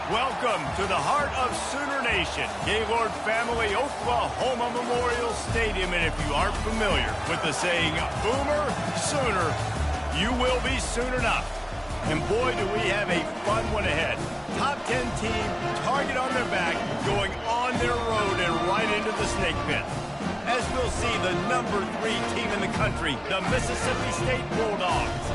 Welcome to the heart of Sooner Nation, Gaylord Family Oklahoma Memorial Stadium. And if you aren't familiar with the saying, Boomer Sooner, you will be soon enough. And boy, do we have a fun one ahead. Top 10 team, target on their back, going on their road and right into the snake pit. As we'll see, the number 3 team in the country, the Mississippi State Bulldogs,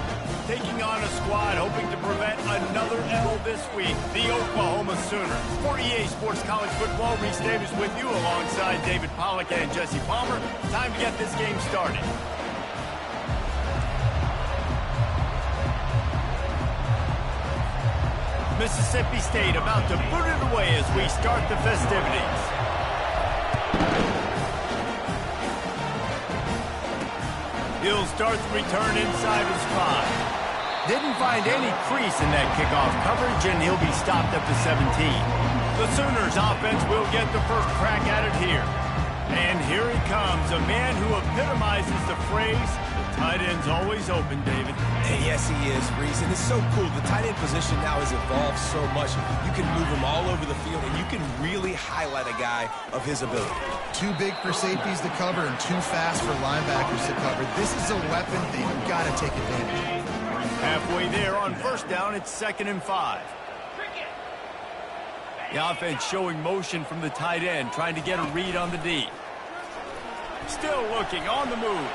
taking on a squad hoping to prevent another L this week, the Oklahoma Sooners. For EA Sports College Football, Reese Davis with you alongside David Pollack and Jesse Palmer. Time to get this game started. Mississippi State about to boot it away as we start the festivities. He'll start the return inside his 5. Didn't find any crease in that kickoff coverage, and he'll be stopped up to 17. The Sooners offense will get the first crack at it here. And here he comes, a man who epitomizes the phrase, the tight end's always open, David. And yes, he is, Reese, and it's so cool. The tight end position now has evolved so much. You can move him all over the field, and you can really highlight a guy of his ability. Too big for safeties to cover and too fast for linebackers to cover. This is a weapon they've got to take advantage of. Halfway there on first down, it's 2nd and 5. The offense showing motion from the tight end, trying to get a read on the D. Still looking on the move.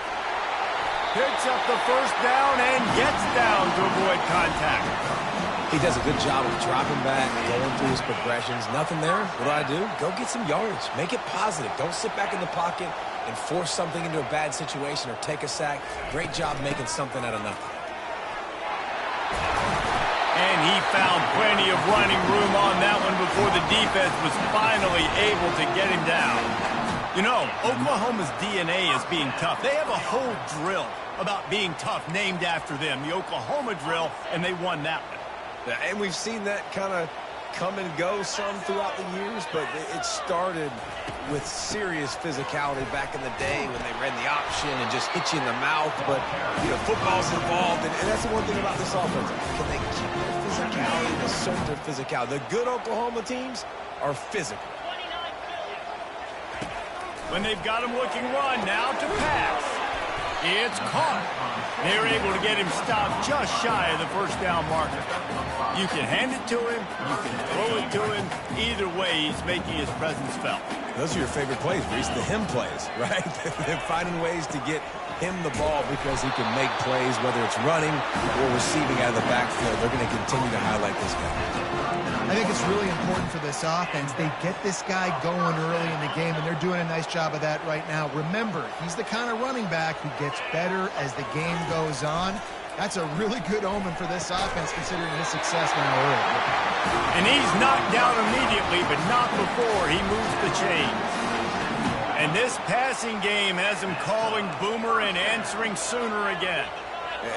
Picks up the first down and gets down to avoid contact. He does a good job of dropping back, going through his progressions. Nothing there. What do? Go get some yards. Make it positive. Don't sit back in the pocket and force something into a bad situation or take a sack. Great job making something out of nothing. And he found plenty of running room on that one before the defense was finally able to get him down. You know, Oklahoma's DNA is being tough. They have a whole drill about being tough named after them, the Oklahoma drill, and they won that one. And we've seen that kind of come and go some throughout the years, but it started with serious physicality back in the day when they ran the option and just hit you in the mouth. But, you know, football's involved, and that's the one thing about this offense. Can they keep their physicality and assert their physicality? The good Oklahoma teams are physical. When they've got him looking run, now to pass. It's caught. They're able to get him stopped just shy of the first down marker. You can hand it to him, you can throw it to him. Either way, he's making his presence felt. Those are your favorite plays, Reese, the him plays, right? They're finding ways to get him the ball because he can make plays, whether it's running or receiving out of the backfield. They're going to continue to highlight this guy. I think it's really important for this offense. They get this guy going early in the game, and they're doing a nice job of that right now. Remember, he's the kind of running back who gets better as the game goes on. That's a really good omen for this offense, considering his success now early. And he's knocked down immediately, but not before he moves the chains. And this passing game has him calling Boomer and answering Sooner again.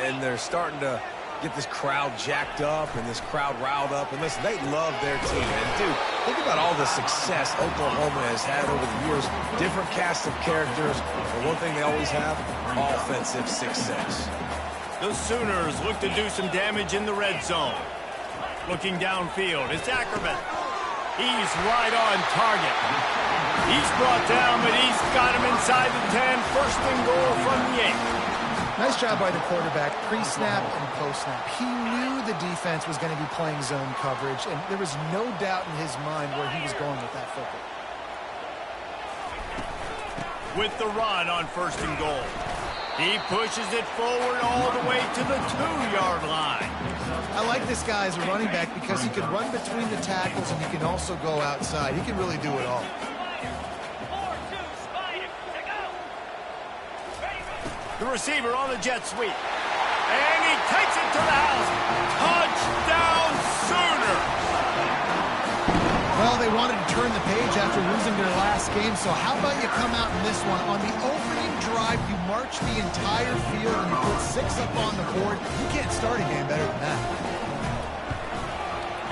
And they're starting to get this crowd jacked up and this crowd riled up. And listen, they love their team. And, dude, think about all the success Oklahoma has had over the years. Different cast of characters. But one thing they always have, offensive success. The Sooners look to do some damage in the red zone. Looking downfield, it's Ackerman. He's right on target. He's brought down, but he's got him inside the 10. First and goal from the 8. Nice job by the quarterback, pre-snap and post-snap. He knew the defense was going to be playing zone coverage, and there was no doubt in his mind where he was going with that football. With the run on first and goal. He pushes it forward all the way to the 2-yard line. I like this guy as a running back because he can run between the tackles and he can also go outside. He can really do it all. The receiver on the jet sweep. And he takes it to the house. Touchdown, Sooner! Well, they wanted to turn the page after losing their last game, so how about you come out in this one? On the opening drive, you march the entire field and you put 6 up on the board. You can't start a game better than that.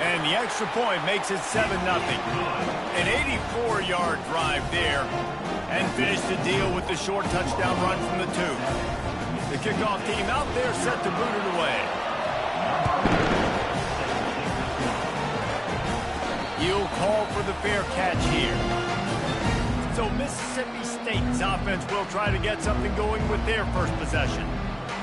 And the extra point makes it 7-0. An 84-yard drive there. And finish the deal with the short touchdown run from the 2. The kickoff team out there set to boot it away. He'll call for the fair catch here. So Mississippi State's offense will try to get something going with their first possession.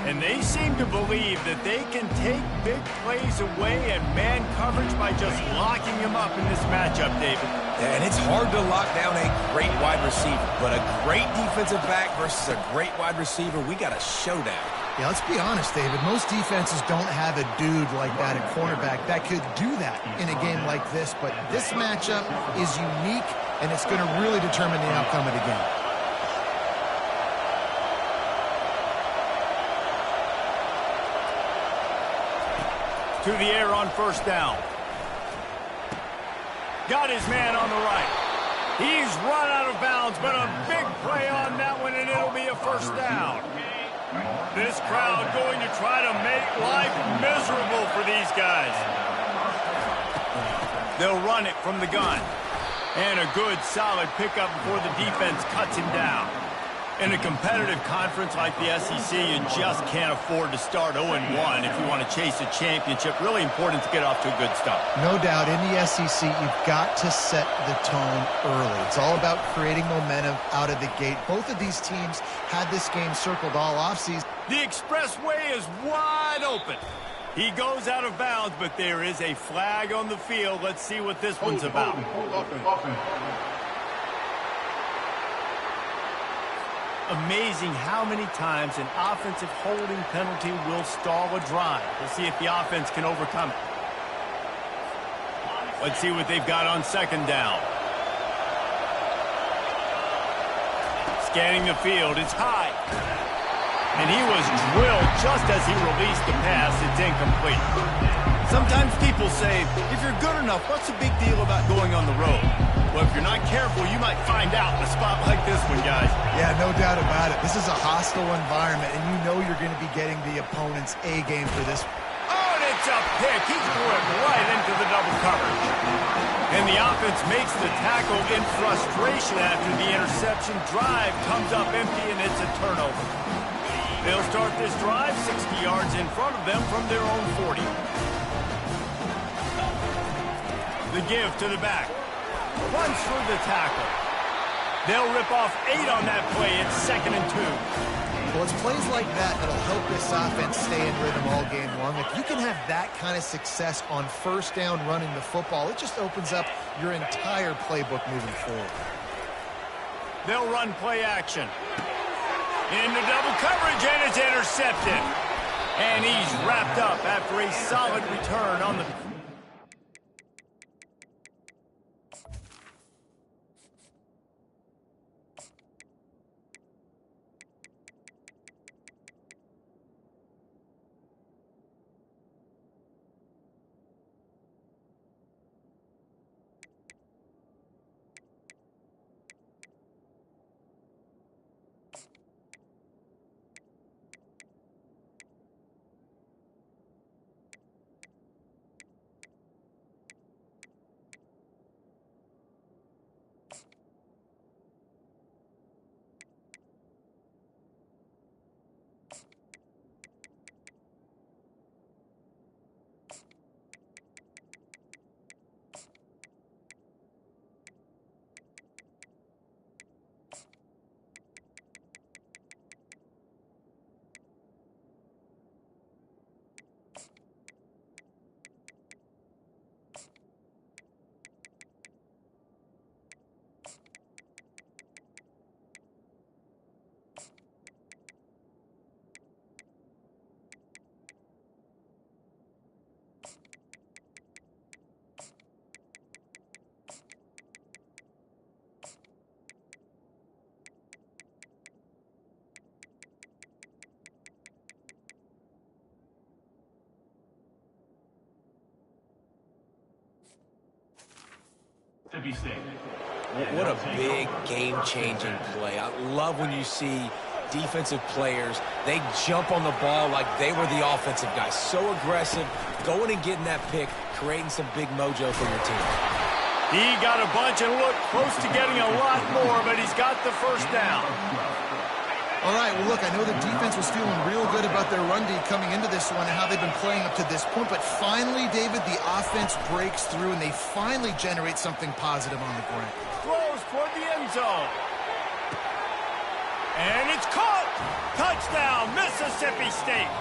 And they seem to believe that they can take big plays away and man coverage by just locking him up in this matchup, David. And it's hard to lock down a great wide receiver, but a great defensive back versus a great wide receiver, we got a showdown. Yeah, let's be honest, David. Most defenses don't have a dude like that at cornerback that could do that in a game like this, but this matchup is unique, and it's going to really determine the outcome of the game. To the air on first down. Got his man on the right. He's run out of bounds, but a big play on that one, and it'll be a first down. This crowd going to try to make life miserable for these guys. They'll run it from the gun. And a good, solid pickup before the defense cuts him down. In a competitive conference like the SEC, you just can't afford to start 0-1 if you want to chase a championship. Really important to get off to a good start. No doubt, in the SEC, you've got to set the tone early. It's all about creating momentum out of the gate. Both of these teams had this game circled all offseason. The expressway is wide open. He goes out of bounds, but there is a flag on the field. Let's see what this one's about. Amazing how many times an offensive holding penalty will stall a drive. We'll see if the offense can overcome it. Let's see what they've got on second down. Scanning the field, it's high. And he was drilled just as he released the pass. It's incomplete. Sometimes people say, if you're good enough, what's the big deal about going on the road? Well, if you're not careful, you might find out in a spot like this one, guys. Yeah, no doubt about it. This is a hostile environment, and you know you're going to be getting the opponent's A game for this. Oh, and it's a pick. He threw it right into the double coverage. And the offense makes the tackle in frustration after the interception. Drive comes up empty, and it's a turnover. They'll start this drive 60 yards in front of them from their own 40. The give to the back. Runs through the tackle. They'll rip off 8 on that play. It's 2nd and 2. Well, it's plays like that that'll help this offense stay in rhythm all game long. If you can have that kind of success on first down running the football, it just opens up your entire playbook moving forward. They'll run play action. Into double coverage, and it's intercepted. And he's wrapped up after a solid return on the... What a big game-changing play. I love when you see defensive players, they jump on the ball like they were the offensive guys. So aggressive, going and getting that pick, creating some big mojo for your team. He got a bunch and looked close to getting a lot more, but he's got the first down. All right, well, look, I know the defense was feeling real good about their run D coming into this one and how they've been playing up to this point, but finally, David, the offense breaks through and they finally generate something positive on the ground. Throws toward the end zone. And it's caught! Touchdown, Mississippi State!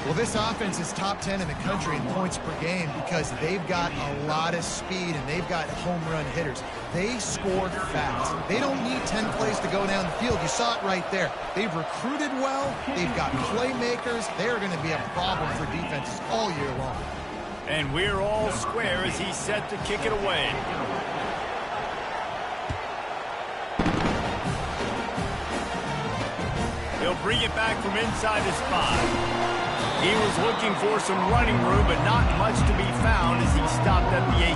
Well, this offense is top 10 in the country in points per game because they've got a lot of speed and they've got home run hitters. They score fast. They don't need 10 plays to go down the field. You saw it right there. They've recruited well. They've got playmakers. They're going to be a problem for defenses all year long. And we're all square as he's set to kick it away. He'll bring it back from inside his 5. He was looking for some running room, but not much to be found as he stopped at the 18.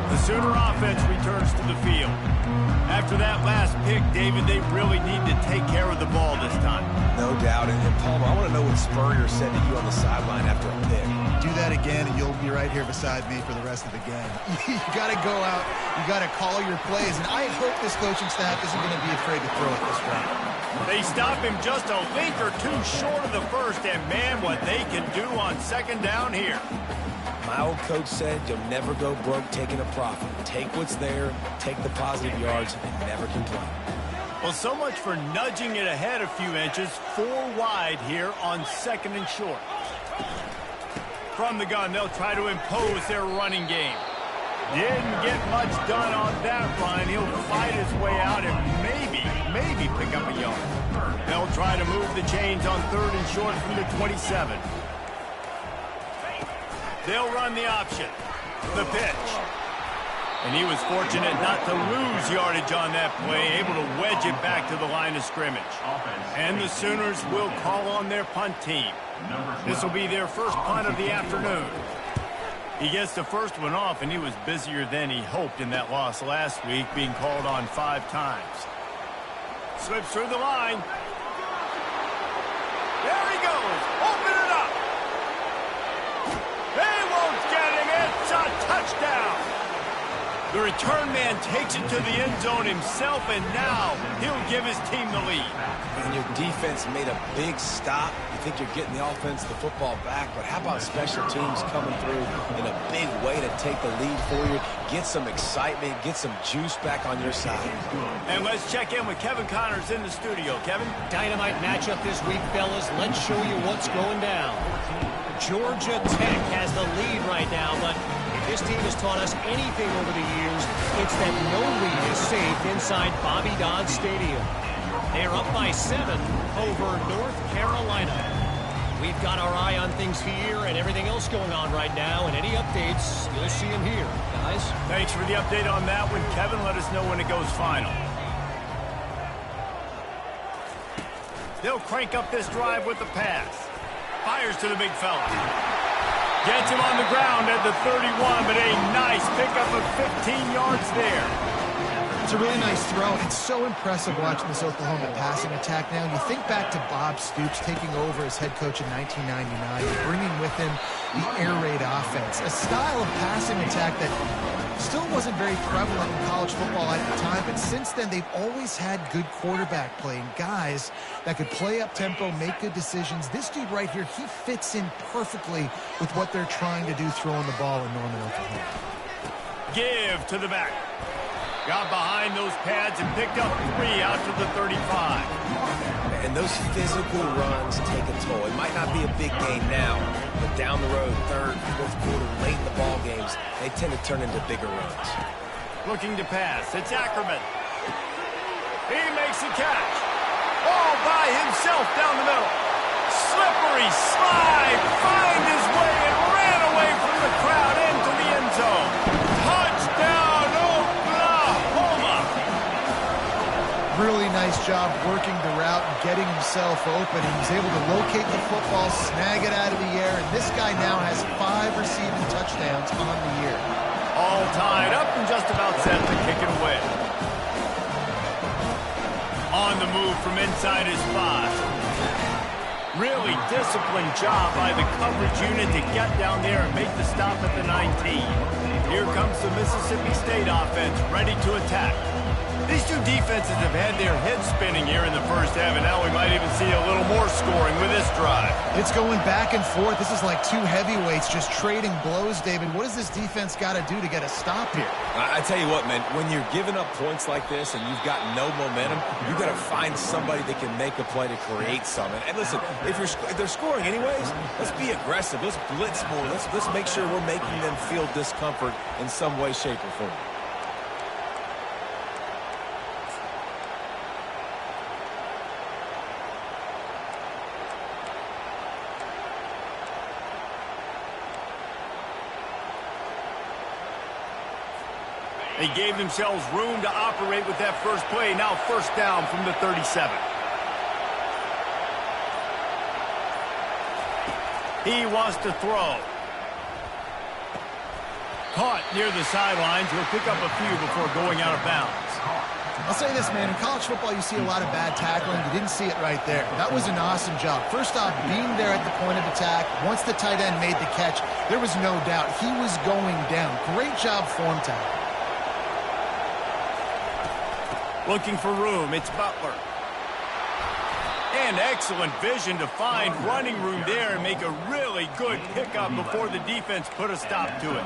The Sooner offense returns to the field. After that last pick, David, they really need to take care of the ball this time. No doubt. And Palmer, I want to know what Spurrier said to you on the sideline after a pick. Do that again, and you'll be right here beside me for the rest of the game. You got to go out. You got to call your plays, and I hope this coaching staff isn't going to be afraid to throw it this round. They stop him just a link or two short of the first, and man, what they can do on second down here. My old coach said you'll never go broke taking a profit. Take what's there, take the positive yards, and never complain. Well, so much for nudging it ahead a few inches. 4 wide here on second and short. From the gun, they'll try to impose their running game. Didn't get much done on that run. He'll fight his way out and maybe pick up a yard. They'll try to move the chains on third and short from the 27. They'll run the option. The pitch. And he was fortunate not to lose yardage on that play, able to wedge it back to the line of scrimmage. And the Sooners will call on their punt team. This will be their first punt of the afternoon. He gets the first one off, and he was busier than he hoped in that loss last week, being called on 5 times. Slips through the line. There he goes. Open it up. They won't get him. It's a touchdown. The return man takes it to the end zone himself, and now he'll give his team the lead. And your defense made a big stop. You think you're getting the offense the football back, but how about special teams coming through in a big way to take the lead for you, get some excitement, get some juice back on your side. And let's check in with Kevin Connors in the studio. Kevin? Dynamite matchup this week, fellas. Let's show you what's going down. Georgia Tech has the lead right now, but if this team has taught us anything over the years, it's that no lead is safe inside Bobby Dodd Stadium. They're up by 7 over North Carolina. We've got our eye on things here and everything else going on right now, and any updates, you'll see them here, guys. Thanks for the update on that one, Kevin. Let us know when it goes final. They'll crank up this drive with the pass. Fires to the big fella. Gets him on the ground at the 31, but a nice pickup of 15 yards there. It's a really nice throw. It's so impressive watching this Oklahoma passing attack now. You think back to Bob Stoops taking over as head coach in 1999 and bringing with him the air raid offense, a style of passing attack that still wasn't very prevalent in college football at the time, but since then they've always had good quarterback play and guys that could play up tempo, make good decisions. This dude right here, he fits in perfectly with what they're trying to do throwing the ball in Norman, Oklahoma. Give to the back. Got behind those pads and picked up 3 out to the 35. And those physical runs take a toll. It might not be a big game now, but down the road, third, fourth quarter, late in the ball games, they tend to turn into bigger runs. Looking to pass. It's Ackerman. He makes the catch. All by himself down the middle. Slippery slide. Find his way and ran away from the crowd into the end zone. Touchdown, Oklahoma. Really nice job working the route and getting himself open. He was able to locate the football, snag it out of the air, and this guy now has 5 receiving touchdowns on the year. All tied up and just about set to kick it away. On the move from inside his 5. Really disciplined job by the coverage unit to get down there and make the stop at the 19. Here comes the Mississippi State offense ready to attack. These two defenses have had their heads spinning here in the first half, and now we might even see a little more scoring with this drive. It's going back and forth. This is like two heavyweights just trading blows, David. What does this defense got to do to get a stop here? I tell you what, man, when you're giving up points like this and you've got no momentum, you've got to find somebody that can make a play to create something. And listen, if they're scoring anyways, let's be aggressive. Let's blitz more. Let's make sure we're making them feel discomfort in some way, shape, or form. They gave themselves room to operate with that first play. Now first down from the 37. He wants to throw. Caught near the sidelines. He'll pick up a few before going out of bounds. I'll say this, man. In college football, you see a lot of bad tackling. You didn't see it right there. That was an awesome job. First off, being there at the point of attack. Once the tight end made the catch, there was no doubt he was going down. Great job form tackle. Looking for room, it's Butler. And excellent vision to find running room there and make a really good pickup before the defense put a stop to it.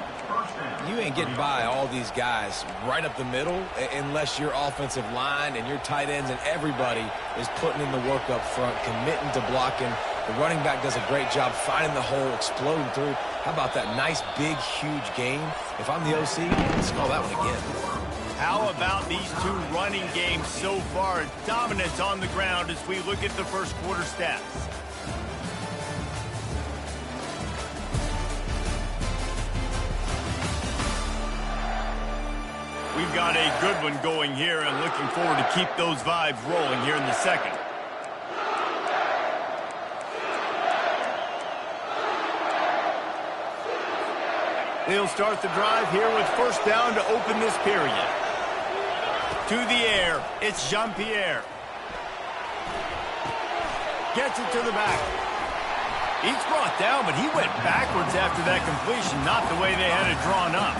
You ain't getting by all these guys right up the middle unless your offensive line and your tight ends and everybody is putting in the work up front, committing to blocking. The running back does a great job finding the hole, exploding through. How about that nice, big, huge gain? If I'm the OC, let's call that one again. How about these two running games so far? Dominance on the ground as we look at the first quarter stats. We've got a good one going here and looking forward to keep those vibes rolling here in the second. They'll start the drive here with first down to open this period. To the air, it's Jean-Pierre. Gets it to the back. He's brought down, but he went backwards after that completion, not the way they had it drawn up.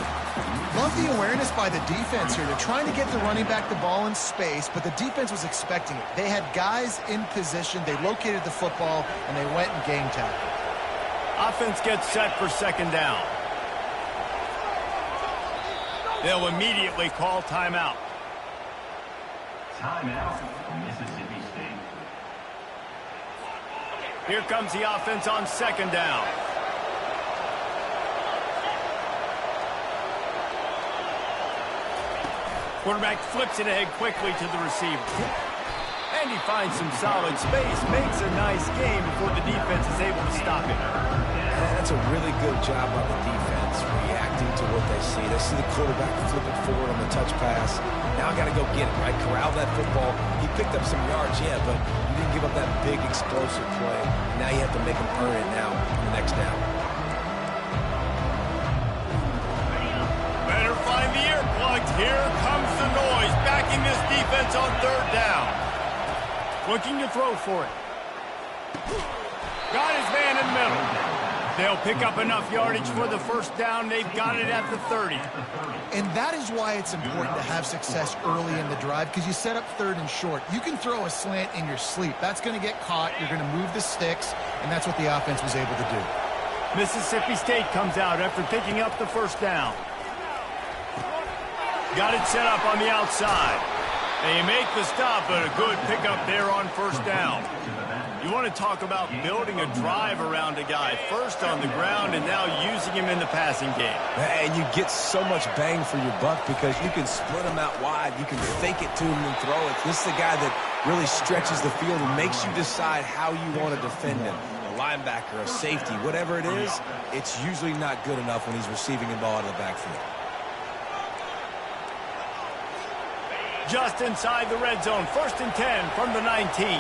Love the awareness by the defense here. They're trying to get the running back the ball in space, but the defense was expecting it. They had guys in position. They located the football, and they went and game tackle. Offense gets set for second down. They'll immediately call timeout. Timeout, Mississippi State. Here comes the offense on second down. Quarterback flips it ahead quickly to the receiver. And he finds some solid space, makes a nice game before the defense is able to stop it. That's a really good job by the defense, reacting to what they see. They see the quarterback flip it forward on the touch pass. Now I got to go get it, right? Corral that football. He picked up some yards, yeah, but you didn't give up that big explosive play. Now you have to make him earn it now on the next down. Better find the earplugs. Here comes the noise, backing this defense on third down. Looking to throw for it. Got his man in the middle. They'll pick up enough yardage for the first down. They've got it at the 30. And that is why it's important to have success early in the drive, because you set up third and short. You can throw a slant in your sleep. That's going to get caught. You're going to move the sticks, and that's what the offense was able to do. Mississippi State comes out after picking up the first down. Got it set up on the outside. They make the stop, but a good pickup there on first down. You want to talk about building a drive around a guy, first on the ground and now using him in the passing game. And you get so much bang for your buck because you can split him out wide. You can fake it to him and throw it. This is a guy that really stretches the field and makes you decide how you want to defend him. A linebacker, a safety, whatever it is, it's usually not good enough when he's receiving the ball out of the backfield. Just inside the red zone, 1st and 10 from the 19.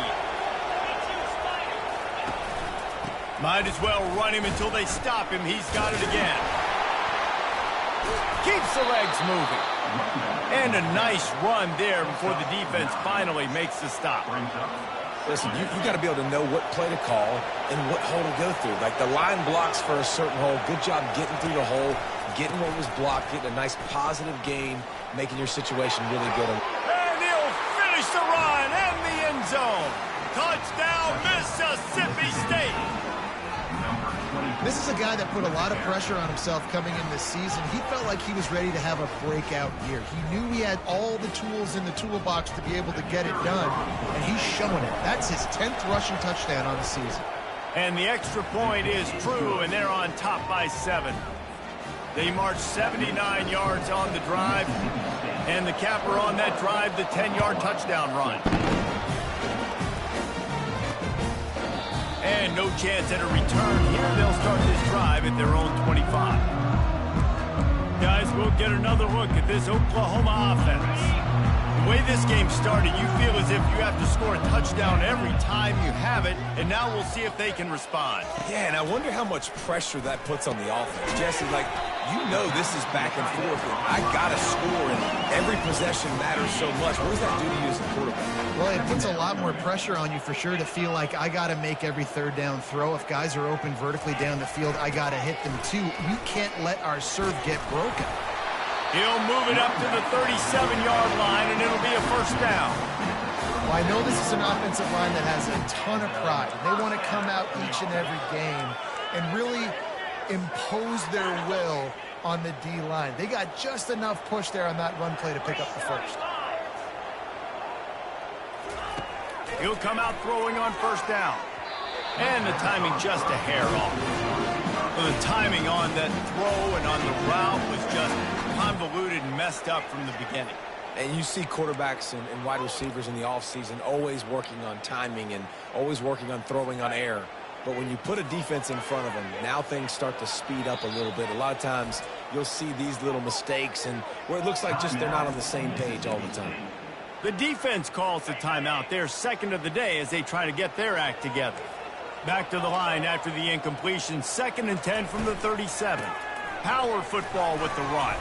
Might as well run him until they stop him. He's got it again. Keeps the legs moving. And a nice run there before the defense finally makes the stop. Listen, you got to be able to know what play to call and what hole to go through. Like the line blocks for a certain hole. Good job getting through the hole, getting what was blocked, getting a nice positive gain, making your situation really good. And Touchdown, Mississippi State! This is a guy that put a lot of pressure on himself coming in this season. He felt like he was ready to have a breakout year. He knew he had all the tools in the toolbox to be able to get it done, and he's showing it. That's his 10th rushing touchdown on the season. And the extra point is true, and they're on top by 7. They marched 79 yards on the drive, and the capper on that drive, the 10-yard touchdown run. And no chance at a return here. They'll start this drive at their own 25. Guys, we'll get another look at this Oklahoma offense. The way this game started, you feel as if you have to score a touchdown every time you have it, and now we'll see if they can respond. Yeah, and I wonder how much pressure that puts on the offense. Jesse, like, you know this is back and forth, and I got to score, and every possession matters so much. What does that do to you as a quarterback? Well, it puts a lot more pressure on you for sure to feel like I got to make every third down throw. If guys are open vertically down the field, I got to hit them too. We can't let our serve get broken. He'll move it up to the 37-yard line, and it'll be a first down. Well, I know this is an offensive line that has a ton of pride. They want to come out each and every game and really impose their will on the D-line. They got just enough push there on that run play to pick up the first. He'll come out throwing on first down. And the timing just a hair off. Well, the timing on that throw and on the route was just convoluted and messed up from the beginning. And you see quarterbacks and wide receivers in the offseason always working on timing and always working on throwing on air. But when you put a defense in front of them, now things start to speed up a little bit. A lot of times you'll see these little mistakes and where it looks like just they're not on the same page all the time. The defense calls the timeout. Their second of the day as they try to get their act together. Back to the line after the incompletion. 2nd and 10 from the 37. Power football with the run.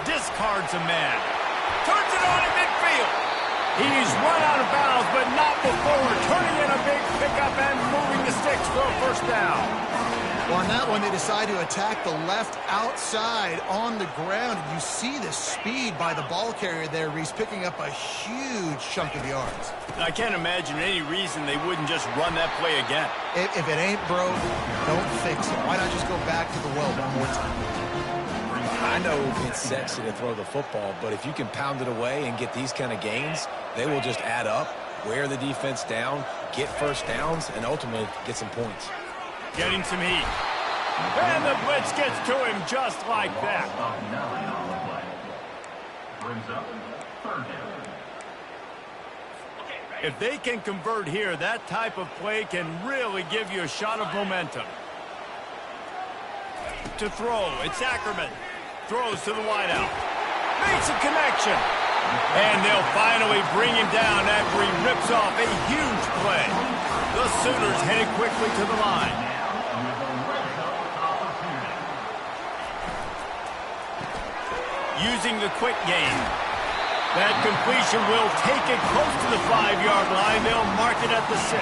Discards a man. Turns it on in midfield. He's run out of bounds, but not before turning in a big pickup and moving the sticks for a first down. Well, on that one, they decide to attack the left outside on the ground. And you see the speed by the ball carrier there. He's picking up a huge chunk of yards. I can't imagine any reason they wouldn't just run that play again. If it ain't broke, don't fix it. Why not just go back to the well one more time? I know it's sexy to throw the football, but if you can pound it away and get these kind of gains, they will just add up, wear the defense down, get first downs, and ultimately get some points. Getting some heat. And the blitz gets to him just like that. Brings up third down. If they can convert here, that type of play can really give you a shot of momentum. To throw, it's Ackerman. Throws to the wideout. Makes a connection. And they'll finally bring him down after he rips off a huge play. The Sooners headed quickly to the line. Using the quick game. That completion will take it close to the 5-yard line. They'll mark it at the 6.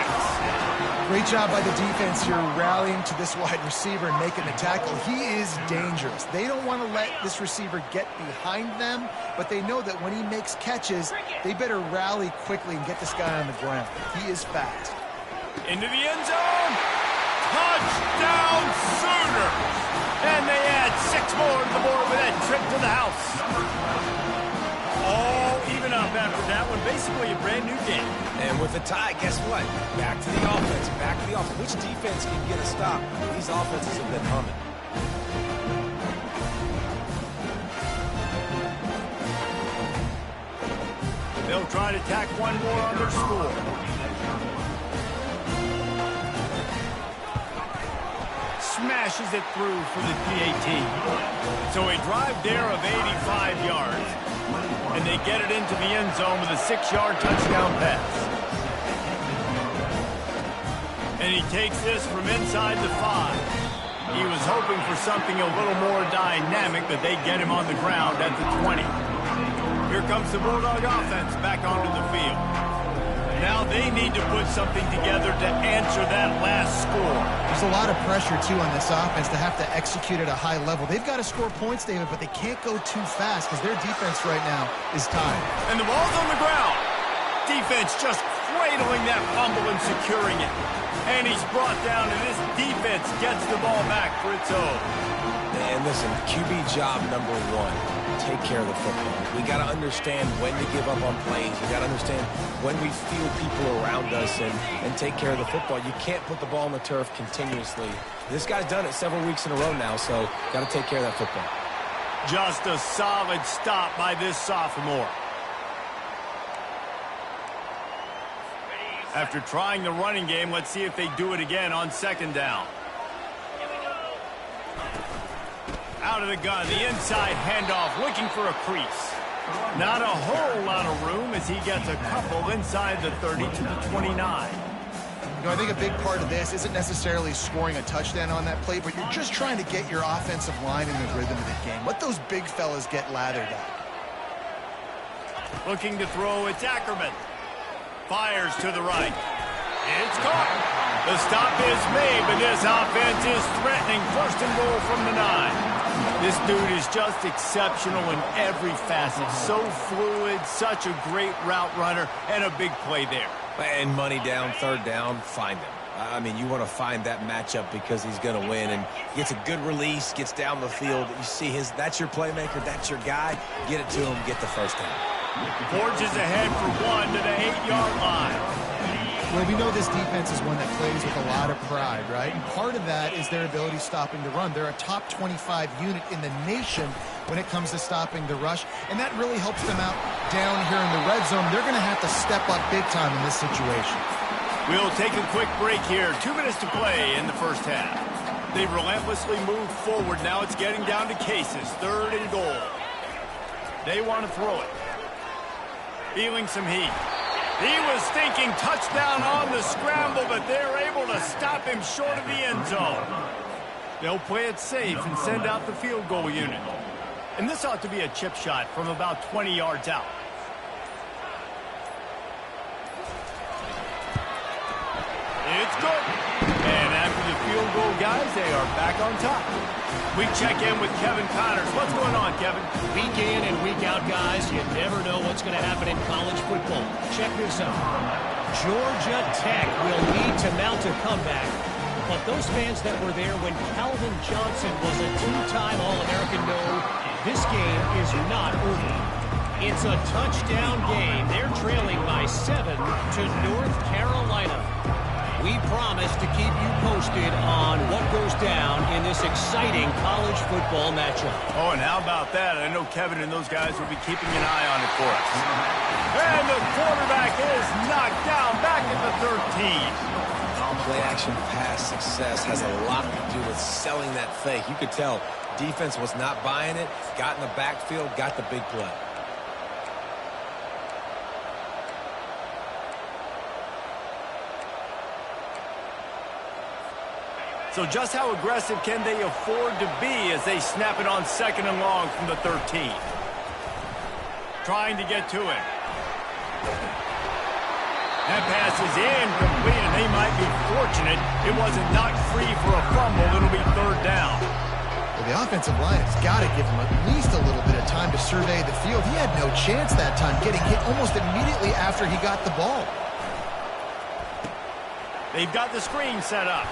Great job by the defense here rallying to this wide receiver and making the tackle. He is dangerous. They don't want to let this receiver get behind them, but they know that when he makes catches, they better rally quickly and get this guy on the ground. He is fast. Into the end zone. Touchdown Sooners. And they add 6 more to the board with that trip to the house. All even up after that one. Basically a brand new game. And with the tie, guess what? Back to the offense. Back to the offense. Which defense can get a stop? These offenses have been humming. They'll try to tack one more on their score. Smashes it through for the PAT. So a drive there of 85 yards. And they get it into the end zone with a 6-yard touchdown pass. And he takes this from inside the 5. He was hoping for something a little more dynamic, but they get him on the ground at the 20. Here comes the Bulldog offense back onto the field. Now they need to put something together to answer that last score. There's a lot of pressure, too, on this offense to have to execute at a high level. They've got to score points, David, but they can't go too fast because their defense right now is tied. And the ball's on the ground. Defense just cradling that fumble and securing it. And he's brought down, and this defense gets the ball back for its own. And listen, QB job number one, take care of the football. We got to understand when to give up on plays. We got to understand when we feel people around us and take care of the football. You can't put the ball on the turf continuously. This guy's done it several weeks in a row now, so got to take care of that football. Just a solid stop by this sophomore. After trying the running game, let's see if they do it again on second down. Out of the gun, the inside handoff, looking for a crease. Not a whole lot of room as he gets a couple inside the 30 to the 29. You know, I think a big part of this isn't necessarily scoring a touchdown on that play, but you're just trying to get your offensive line in the rhythm of the game. Let those big fellas get lathered up. Looking to throw, it's Ackerman. Fires to the right. It's caught. The stop is made, but this offense is threatening. First and goal from the 9. This dude is just exceptional in every facet. So fluid, such a great route runner, and a big play there. And money down, third down, find him. I mean, you want to find that matchup because he's going to win. And he gets a good release, gets down the field. You see that's your playmaker, that's your guy. Get it to him, get the first down. Forges ahead for one to the 8-yard line. Well, we know this defense is one that plays with a lot of pride, right? And part of that is their ability stopping the run. They're a top 25 unit in the nation when it comes to stopping the rush, and that really helps them out down here in the red zone. They're going to have to step up big time in this situation. We'll take a quick break here. 2 minutes to play in the first half. They've relentlessly moved forward. Now it's getting down to cases. Third and goal. They want to throw it. Feeling some heat. He was thinking touchdown on the scramble, but they're able to stop him short of the end zone. They'll play it safe and send out the field goal unit. And this ought to be a chip shot from about 20 yards out. It's good. And after the field goal, guys, they are back on top. We check in with Kevin Connors. What's going on, Kevin? Week in and week out, guys, you never know what's going to happen in college football. Check this out. Georgia Tech will need to mount a comeback. But those fans that were there when Calvin Johnson was a two-time All-American know this game is not over. It's a touchdown game. They're trailing by 7 to North Carolina. We promise to keep you posted on what goes down in this exciting college football matchup. Oh, and how about that? I know Kevin and those guys will be keeping an eye on it for us. And the quarterback is knocked down back at the 13. Play-action pass success has a lot to do with selling that fake. You could tell defense was not buying it, got in the backfield, got the big play. So just how aggressive can they afford to be as they snap it on second and long from the 13? Trying to get to it. That pass is incomplete, and they might be fortunate it wasn't knocked free for a fumble. It'll be third down. Well, the offensive line has got to give him at least a little bit of time to survey the field. He had no chance that time, getting hit almost immediately after he got the ball. They've got the screen set up.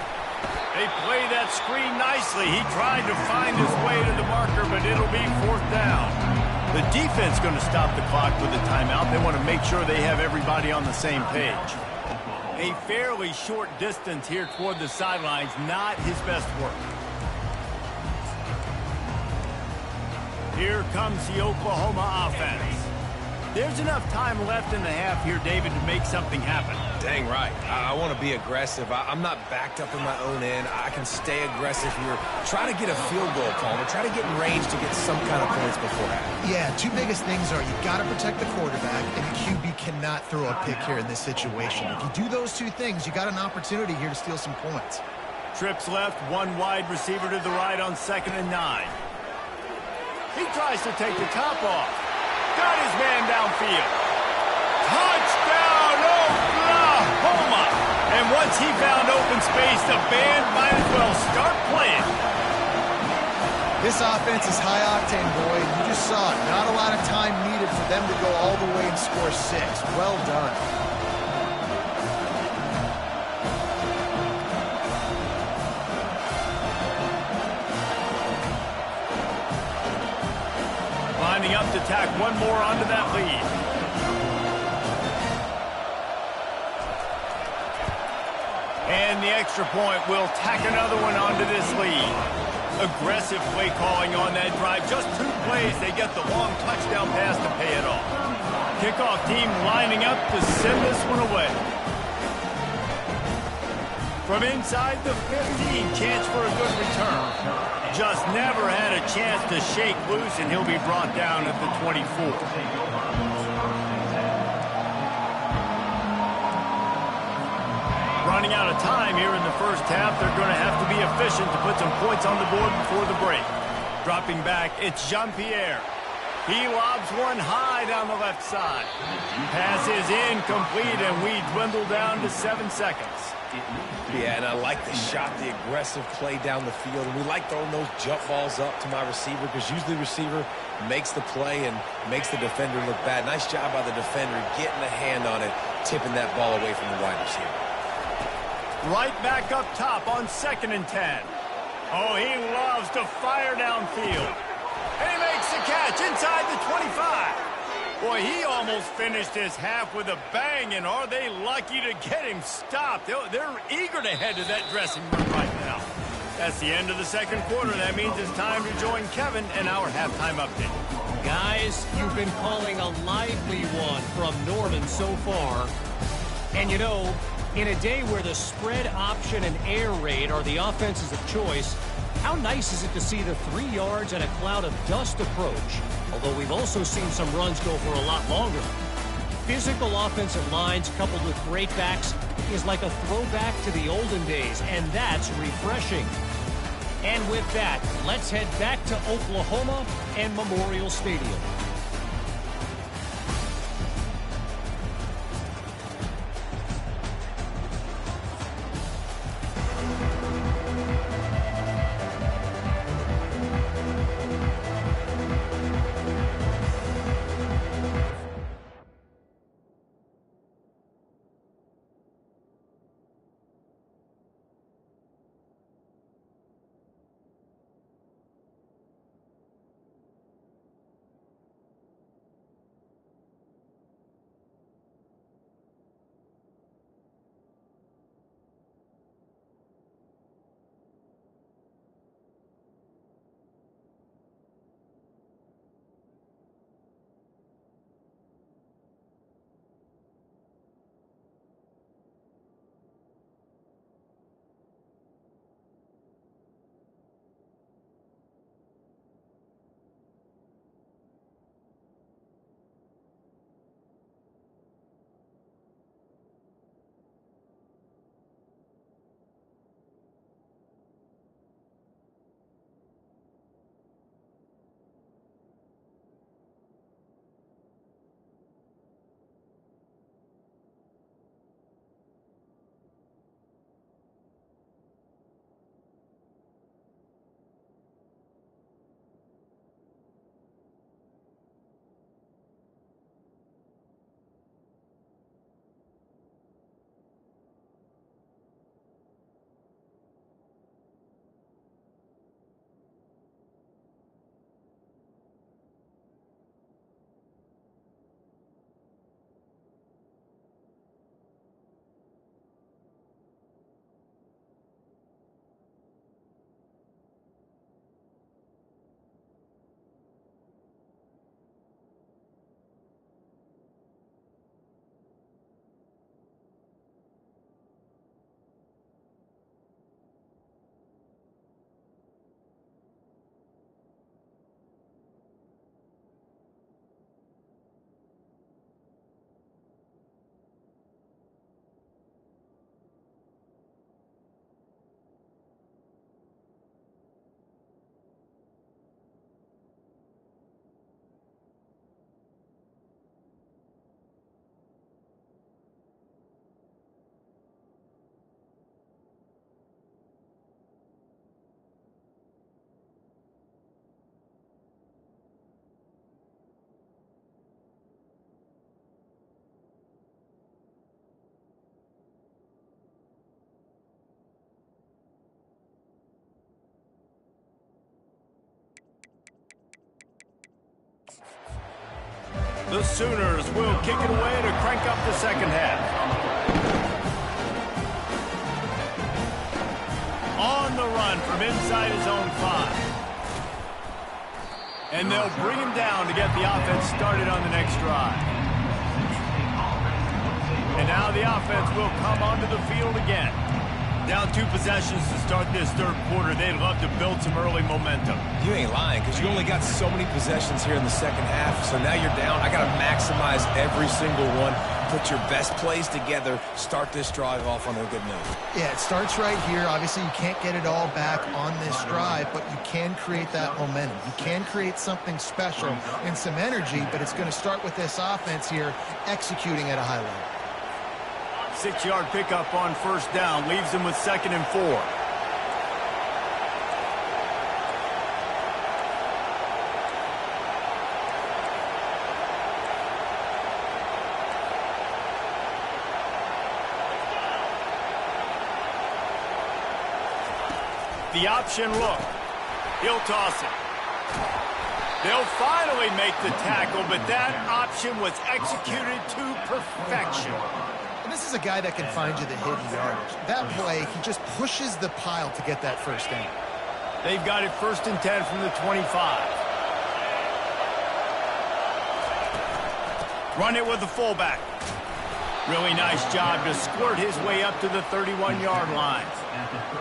They play that screen nicely. He tried to find his way to the marker, but it'll be fourth down. The defense going to stop the clock with a timeout. They want to make sure they have everybody on the same page. A fairly short distance here toward the sidelines, not his best work. Here comes the Oklahoma offense. There's enough time left in the half here, David, to make something happen. Dang right. I want to be aggressive. I'm not backed up in my own end. I can stay aggressive here. Try to get a field goal, Palmer. Try to get in range to get some kind of points before half. Yeah, two biggest things are you got to protect the quarterback, and the QB cannot throw a pick here in this situation. If you do those two things, you got an opportunity here to steal some points. Trips left, one wide receiver to the right on 2nd and 9. He tries to take the top off. Got his man downfield. Touchdown, Oklahoma! And once he found open space, the band might as well start playing. This offense is high octane, boy. You just saw it. Not a lot of time needed for them to go all the way and score 6. Well done. tack one more onto that lead. And the extra point will tack another one onto this lead. Aggressive play calling on that drive. Just 2 plays, they get the long touchdown pass to pay it off. Kickoff team lining up to send this one away. From inside the 15, chance for a good return. Just never had a chance to shake loose, and he'll be brought down at the 24. Running out of time here in the first half. They're going to have to be efficient to put some points on the board before the break. Dropping back, it's Jean-Pierre. He lobs one high down the left side. Pass is incomplete, and we dwindle down to 7 seconds. Yeah, and I like the shot, the aggressive play down the field. And we like throwing those jump balls up to my receiver because usually the receiver makes the play and makes the defender look bad. Nice job by the defender getting a hand on it, tipping that ball away from the wide receiver. Right back up top on 2nd and 10. Oh, he loves to fire downfield. And he makes the catch inside the 25. Boy, he almost finished his half with a bang, and are they lucky to get him stopped. They're eager to head to that dressing room right now. That's the end of the second quarter. That means it's time to join Kevin and our halftime update. Guys, you've been calling a lively one from Norman so far. And you know, in a day where the spread option and air raid are the offenses of choice, how nice is it to see the 3 yards and a cloud of dust approach? Although we've also seen some runs go for a lot longer. Physical offensive lines coupled with great backs is like a throwback to the olden days, and that's refreshing. And with that, let's head back to Oklahoma and Memorial Stadium. The Sooners will kick it away to crank up the second half. On the run from inside his own 5. And they'll bring him down to get the offense started on the next drive. And now the offense will come onto the field again. Down 2 possessions to start this third quarter. They'd love to build some early momentum. You ain't lying, because you only got so many possessions here in the second half. So now you're down. I got to maximize every single one. Put your best plays together. Start this drive off on a good note. Yeah, it starts right here. Obviously, you can't get it all back on this drive, but you can create that momentum. You can create something special and some energy, but it's going to start with this offense here executing at a high level. 6-yard pickup on first down. Leaves them with 2nd and 4. The option look. He'll toss it. They'll finally make the tackle, but that option was executed to perfection. And this is a guy that can find you the hidden yardage. That play, he just pushes the pile to get that first down. They've got it 1st and 10 from the 25. Run it with the fullback. Really nice job to squirt his way up to the 31-yard line.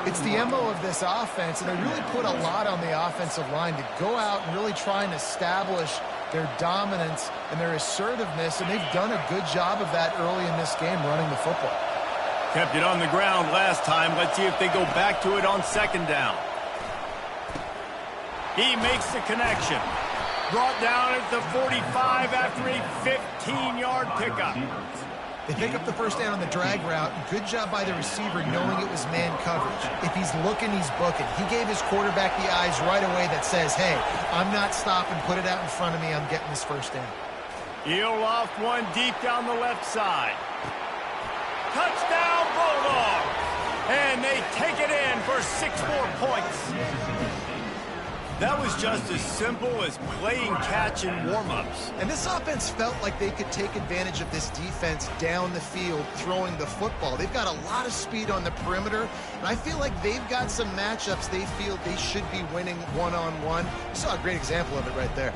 It's the MO of this offense, and they really put a lot on the offensive line to go out and really try and establish their dominance and their assertiveness, and they've done a good job of that early in this game running the football. Kept it on the ground last time. Let's see if they go back to it on 2nd down. He makes the connection. Brought down at the 45 after a 15-yard pickup. They pick up the first down on the drag route. Good job by the receiver knowing it was man coverage. If he's looking, he's booking. He gave his quarterback the eyes right away that says, hey, I'm not stopping. Put it out in front of me. I'm getting this first down. He'll loft one deep down the left side. Touchdown, Bulldogs! And they take it in for 6 more points. That was just as simple as playing catch in warm-ups. And this offense felt like they could take advantage of this defense down the field throwing the football. They've got a lot of speed on the perimeter, and I feel like they've got some matchups they feel they should be winning one-on-one. You saw a great example of it right there.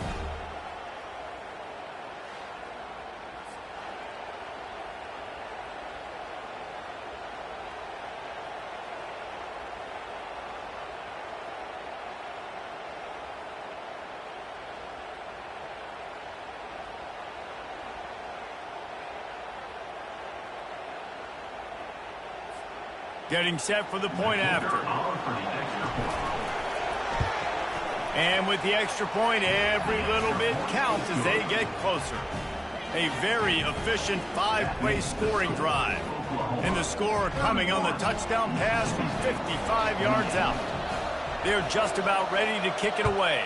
Getting set for the point after. And with the extra point, every little bit counts as they get closer. A very efficient 5-play scoring drive. And the score coming on the touchdown pass from 55 yards out. They're just about ready to kick it away.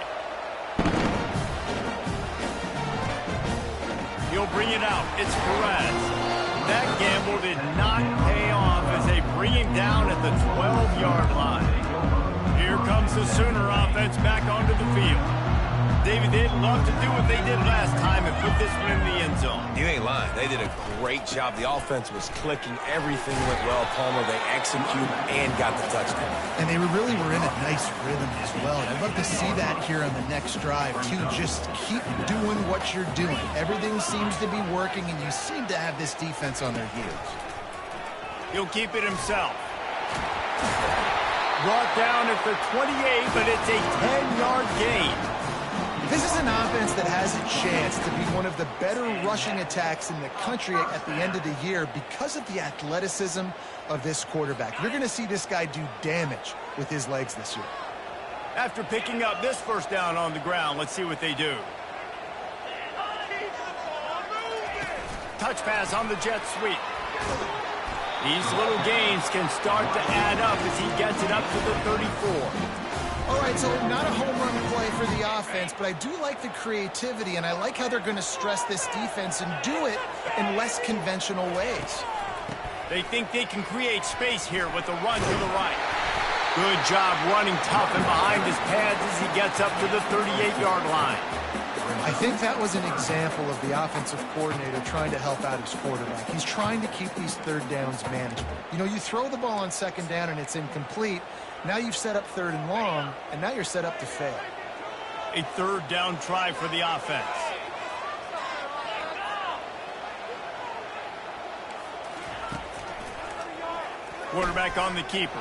He'll bring it out. It's Perez. That gamble did not pay off as they bring him down at the 12-yard line. Here comes the Sooner offense back onto the field. David, they'd love to do what they did last time and put this one in the end zone. You ain't lying. They did a great job. The offense was clicking. Everything went well, Palmer. They executed and got the touchdown. And they really were in a nice rhythm as well. And I'd love to see that here on the next drive, too. Just keep doing what you're doing. Everything seems to be working, and you seem to have this defense on their heels. He'll keep it himself. Brought down at the 28, but it's a 10-yard gain. This is an offense that has a chance to be one of the better rushing attacks in the country at the end of the year because of the athleticism of this quarterback. You're going to see this guy do damage with his legs this year. After picking up this first down on the ground, let's see what they do. Touch pass on the jet sweep. These little gains can start to add up as he gets it up to the 34. All right, so not a home run play for the offense, but I do like the creativity, and I like how they're going to stress this defense and do it in less conventional ways. They think they can create space here with the run to the right. Good job running tough and behind his pads as he gets up to the 38-yard line. I think that was an example of the offensive coordinator trying to help out his quarterback. He's trying to keep these third downs manageable. You know, you throw the ball on second down and it's incomplete. Now you've set up third and long, and now you're set up to fail. A third down try for the offense. Quarterback on the keeper.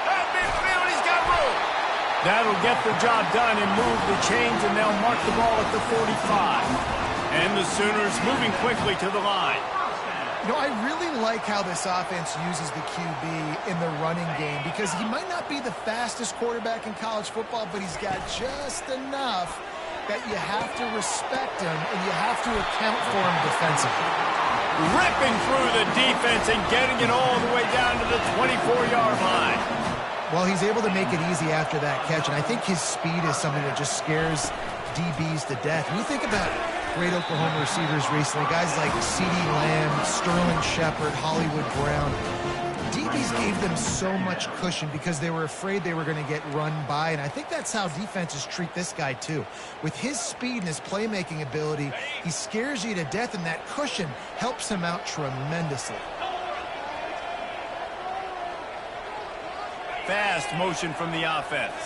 Midfield, he's got room. That'll get the job done and move the chains, and they'll mark the ball at the 45. And the Sooners moving quickly to the line. You know, I really like how this offense uses the QB in the running game because he might not be the fastest quarterback in college football, but he's got just enough that you have to respect him and you have to account for him defensively. Ripping through the defense and getting it all the way down to the 24-yard line. Well, he's able to make it easy after that catch, and I think his speed is something that just scares DBs to death. When you think about great Oklahoma receivers recently, guys like CeeDee Lamb, Sterling Shepard, Hollywood Brown, DBs gave them so much cushion because they were afraid they were going to get run by, and I think that's how defenses treat this guy too. With his speed and his playmaking ability, he scares you to death, and that cushion helps him out tremendously. Fast motion from the offense.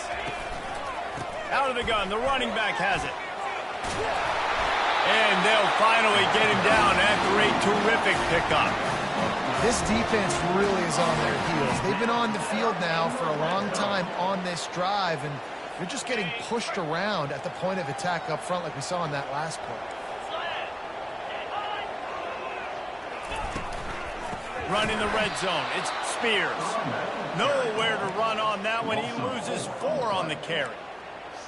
Out of the gun, the running back has it. And they'll finally get him down after a terrific pickup. This defense really is on their heels. They've been on the field now for a long time on this drive, and they're just getting pushed around at the point of attack up front like we saw in that last play. Run in the red zone. It's Spears. Nowhere to run on that one. He loses 4 on the carry.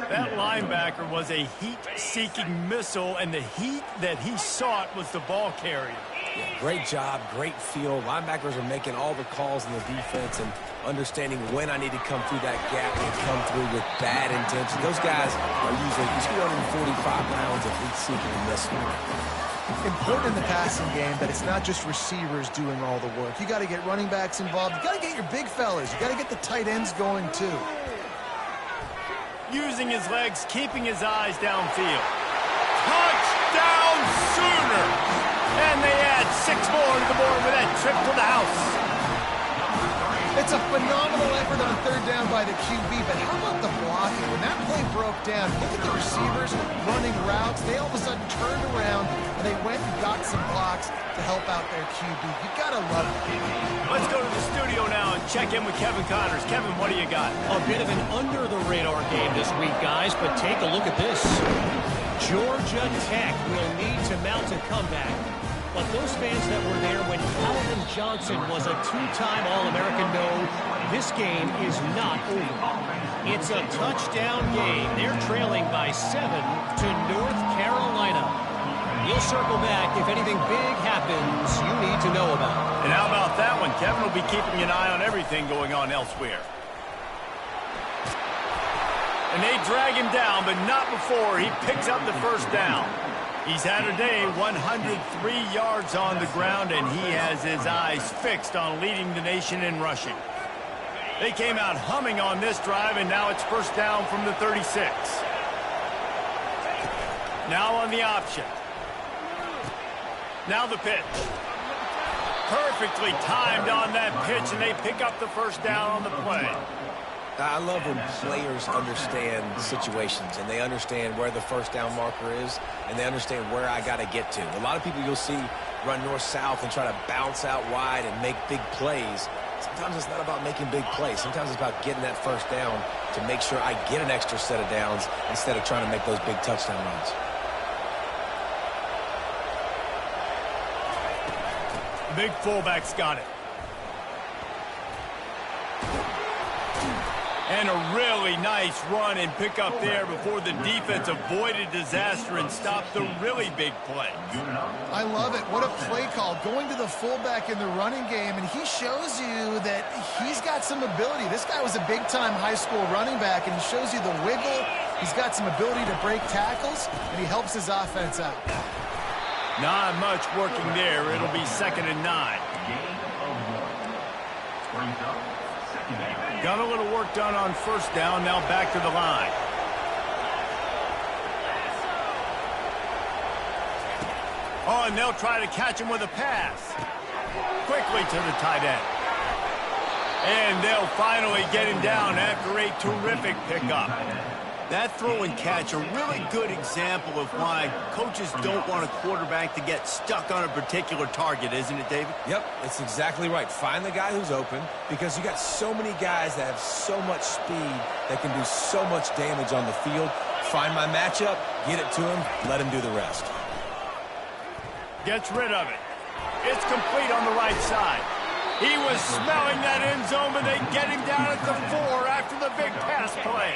That linebacker was a heat-seeking missile, and the heat that he sought was the ball carrier. Yeah, great job, great feel. Linebackers are making all the calls in the defense and understanding when I need to come through that gap and come through with bad intention. Those guys are usually 245 pounds of heat-seeking missile. Important in the passing game that it's not just receivers doing all the work. You got to get running backs involved. You got to get your big fellas. You got to get the tight ends going too. Using his legs, keeping his eyes downfield. Touchdown Sooners! And they add 6 more to the board with that trip to the house. It's a phenomenal effort on third down by the QB, but how about the blocking? When that play broke down, look at the receivers running routes. They all of a sudden turned around, and they went and got some blocks to help out their QB. You got to love it. Let's go to the studio now and check in with Kevin Connors. Kevin, what do you got? A bit of an under-the-radar game this week, guys, but take a look at this. Georgia Tech will need to mount a comeback. But those fans that were there when Calvin Johnson was a 2-time All-American know this game is not over. It's a touchdown game. They're trailing by 7 to North Carolina. We'll circle back if anything big happens you need to know about. And how about that one? Kevin will be keeping an eye on everything going on elsewhere. And they drag him down, but not before he picks up the first down. He's had a day, 103 yards on the ground, and he has his eyes fixed on leading the nation in rushing. They came out humming on this drive, and now it's first down from the 36. Now on the option. Now the pitch. Perfectly timed on that pitch, and they pick up the first down on the play. I love when players understand situations and they understand where the first down marker is and they understand where I got to get to. A lot of people you'll see run north-south and try to bounce out wide and make big plays. Sometimes it's not about making big plays. Sometimes it's about getting that first down to make sure I get an extra set of downs instead of trying to make those big touchdown runs. Big fullback's got it. And a really nice run and pick up there before the defense avoided disaster and stopped the really big play. I love it. What a play call. Going to the fullback in the running game, and he shows you that he's got some ability. This guy was a big-time high school running back, and he shows you the wiggle. He's got some ability to break tackles, and he helps his offense out. Not much working there. It'll be 2nd and 9. Got a little work done on first down. Now back to the line. Oh, and they'll try to catch him with a pass. Quickly to the tight end. And they'll finally get him down after a terrific pickup. That throw and catch, a really good example of why coaches don't want a quarterback to get stuck on a particular target, isn't it, David? Yep, it's exactly right. Find the guy who's open, because you got so many guys that have so much speed that can do so much damage on the field. Find my matchup, get it to him, let him do the rest. Gets rid of it. It's complete on the right side. He was smelling that end zone, but they get him down at the 4 after the big pass play.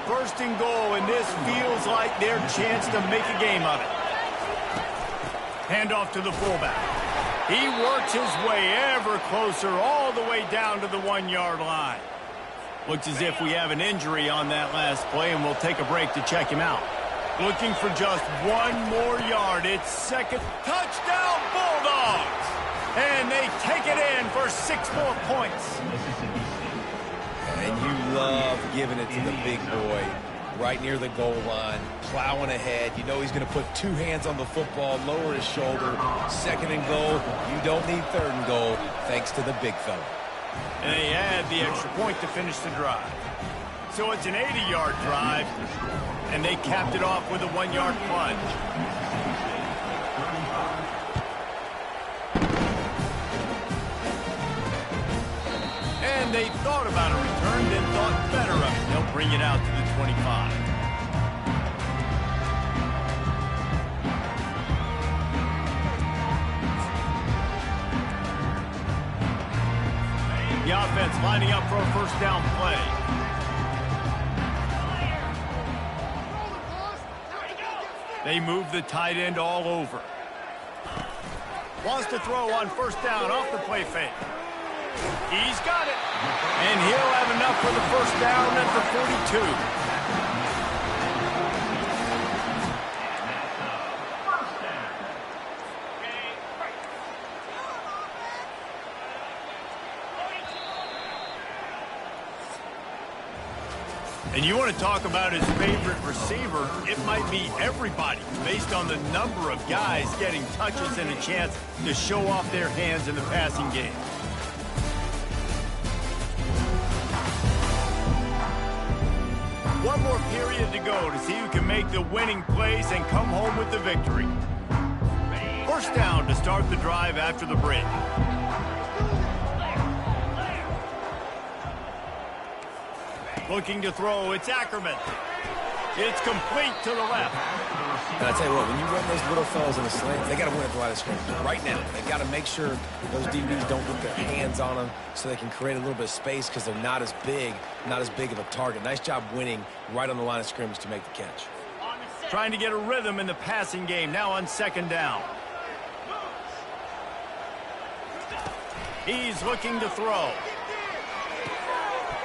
First and goal, and this feels like their chance to make a game of it. Handoff to the fullback. He works his way ever closer all the way down to the 1-yard line. Looks as if we have an injury on that last play, and we'll take a break to check him out. Looking for just 1 more yard. It's second. Touchdown, Bulldogs! And they take it in for 6 more points. And you love giving it to the big boy right near the goal line, plowing ahead. You know he's going to put 2 hands on the football, lower his shoulder. Second and goal. You don't need third and goal, thanks to the big fella. And they add the extra point to finish the drive. So it's an 80-yard drive, and they capped it off with a 1-yard plunge. And they thought about a return, then thought better of it. They'll bring it out to the 25. The offense lining up for a first down play. They move the tight end all over. Wants to throw on first down off the play fake. He's got it. And he'll have enough for the first down at the 42. And you want to talk about his favorite receiver, it might be everybody based on the number of guys getting touches and a chance to show off their hands in the passing game. One more period to go to see who can make the winning plays and come home with the victory. First down to start the drive after the break. Looking to throw, it's Ackerman. It's complete to the left. And I tell you what, when you run those little fellas in the slant, they got to win at the line of scrimmage. Right now, they got to make sure those DBs don't get their hands on them so they can create a little bit of space because they're not as big of a target. Nice job winning right on the line of scrimmage to make the catch. Trying to get a rhythm in the passing game, now on second down. He's looking to throw.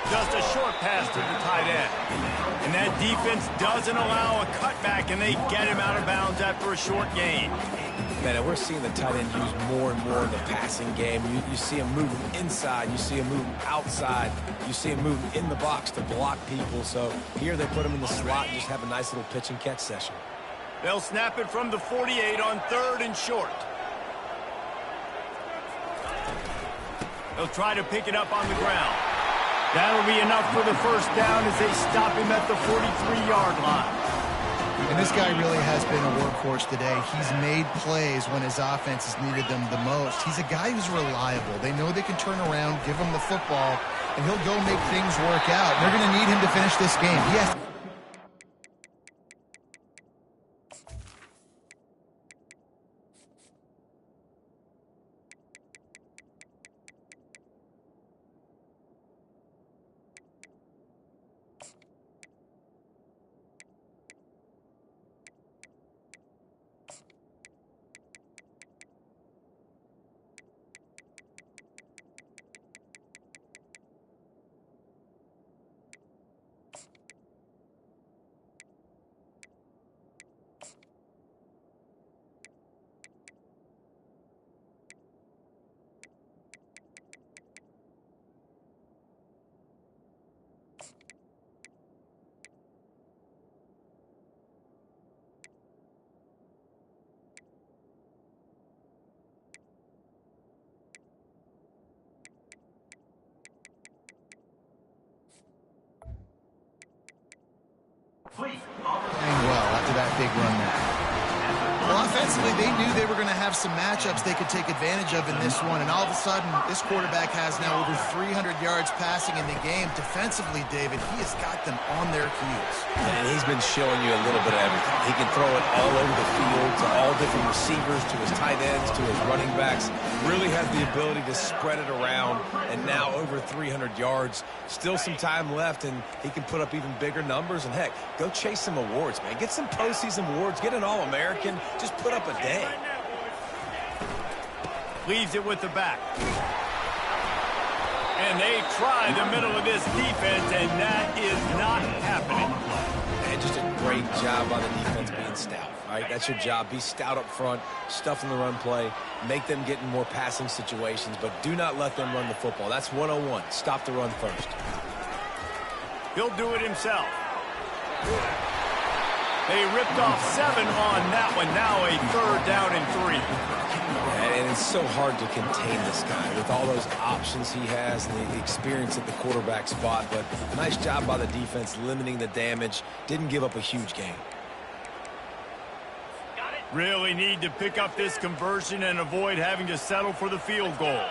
Just a short pass to the tight end. And that defense doesn't allow a cutback, and they get him out of bounds after a short gain. Man, and we're seeing the tight end used more and more in the passing game. You see him moving inside. You see him moving outside. You see him moving in the box to block people. So here they put him in the slot and just have a nice little pitch and catch session. They'll snap it from the 48 on third and short. They'll try to pick it up on the ground. That'll be enough for the first down as they stop him at the 43-yard line. And this guy really has been a workhorse today. He's made plays when his offense has needed them the most. He's a guy who's reliable. They know they can turn around, give him the football, and he'll go make things work out. And they're going to need him to finish this game. He has Fleet. Playing well after that big run there. Well, offensively, they knew they were going to have some matchups they could take advantage of in this one, and all of a sudden, this quarterback has now over 300 yards passing in the game. Defensively, David, he has got them on their heels. And he's been showing you a little bit of everything. He can throw it all over the field to all different receivers, to his tight ends, to his running backs. Really has the ability to spread it around, and now over 300 yards. Still some time left, and he can put up even bigger numbers. And, heck, go chase some awards, man. Get some postseason awards. Get an All-American. Just put up a day. Leaves it with the back. And they try the middle of this defense, and that is not happening. And just a great job by the defense being stout. All right, that's your job. Be stout up front, stuff in the run play, make them get in more passing situations, but do not let them run the football. That's 101. Stop the run first. He'll do it himself. They ripped off 7 on that one. Now a 3rd down and 3. And it's so hard to contain this guy with all those options he has and the experience at the quarterback spot. But nice job by the defense limiting the damage. Didn't give up a huge gain. Really need to pick up this conversion and avoid having to settle for the field goal.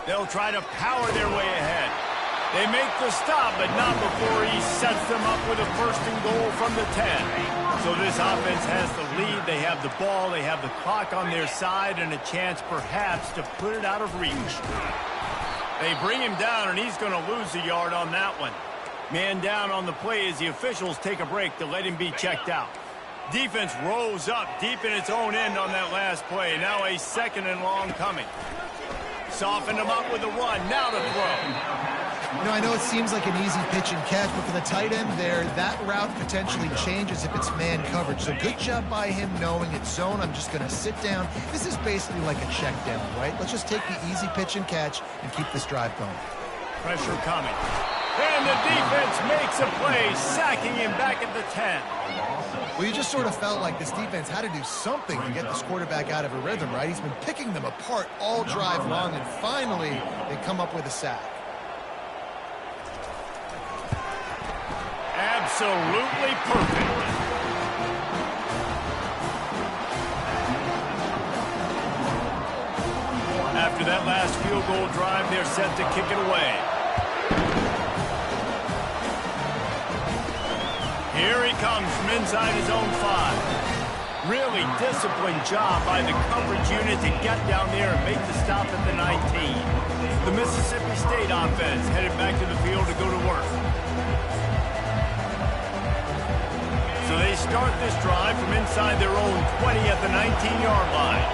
They'll try to power their way ahead. They make the stop, but not before he sets them up with a 1st and goal from the 10. So this offense has the lead. They have the ball. They have the clock on their side and a chance perhaps to put it out of reach. They bring him down, and he's going to lose a yard on that one. Man down on the play as the officials take a break to let him be checked out. Defense rose up deep in its own end on that last play. Now a 2nd and long coming. Softened him up with a run. Now to throw. You know, I know it seems like an easy pitch and catch, but for the tight end there, that route potentially changes if it's man coverage. So good job by him knowing it's zone. I'm just going to sit down. This is basically like a check down, right? Let's just take the easy pitch and catch and keep this drive going. Pressure coming. And the defense makes a play, sacking him back at the 10. Well, you just sort of felt like this defense had to do something to get this quarterback out of a rhythm, right? He's been picking them apart all drive long, and finally they come up with a sack. Absolutely perfect. After that last field goal drive, they're set to kick it away. Here he comes from inside his own 5. Really disciplined job by the coverage unit to get down there and make the stop at the 19. The Mississippi State offense headed back to the field to go to work. So they start this drive from inside their own 20 at the 19-yard line.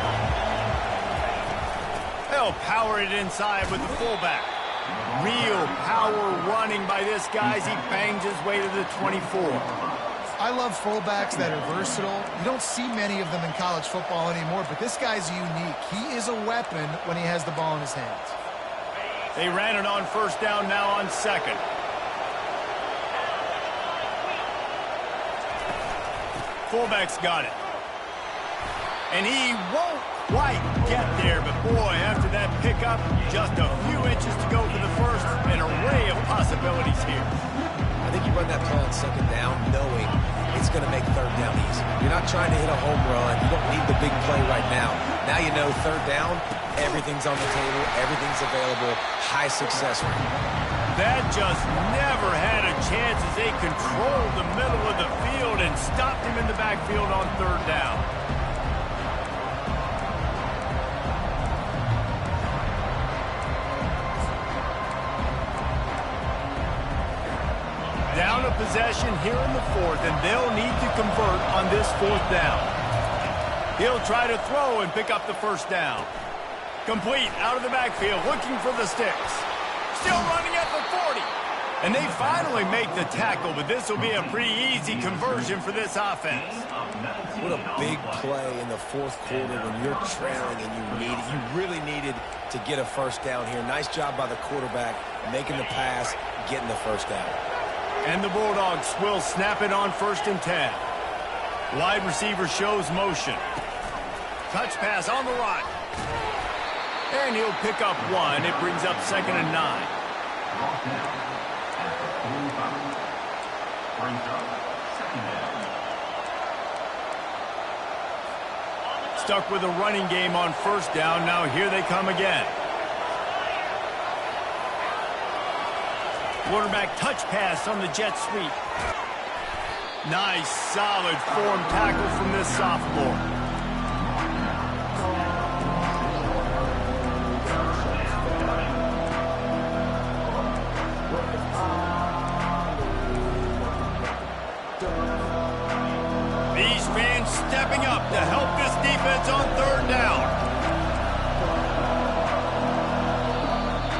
They'll power it inside with the fullback. Real power running by this guy as he bangs his way to the 24. I love fullbacks that are versatile. You don't see many of them in college football anymore, but this guy's unique. He is a weapon when he has the ball in his hands. They ran it on 1st down, now on 2nd. Fullback's got it. And he won't quite get there, but boy, after that pickup, just a few inches to go for the 1st. An array of possibilities here. I think you run that play on 2nd down knowing it's going to make 3rd down easy. You're not trying to hit a home run. You don't need the big play right now. Now you know 3rd down, everything's on the table, everything's available, high success rate. That just never had a chance as they controlled the middle of the field and stopped him in the backfield on 3rd down. Down a possession here in the 4th, and they'll need to convert on this 4th down. He'll try to throw and pick up the 1st down. Complete out of the backfield, looking for the sticks. Still running at the 40. And they finally make the tackle, but this will be a pretty easy conversion for this offense. What a big play in the 4th quarter when you're trailing and you really needed to get a 1st down here. Nice job by the quarterback, making the pass, getting the 1st down. And the Bulldogs will snap it on 1st and 10. Wide receiver shows motion. Touch pass on the run. And he'll pick up 1. It brings up 2nd and 9. Brought down at the 45. Brings up second down. Stuck with a running game on first down. Now here they come again. Quarterback touch pass on the jet sweep. Nice, solid form tackle from this sophomore. These fans stepping up to help this defense on third down.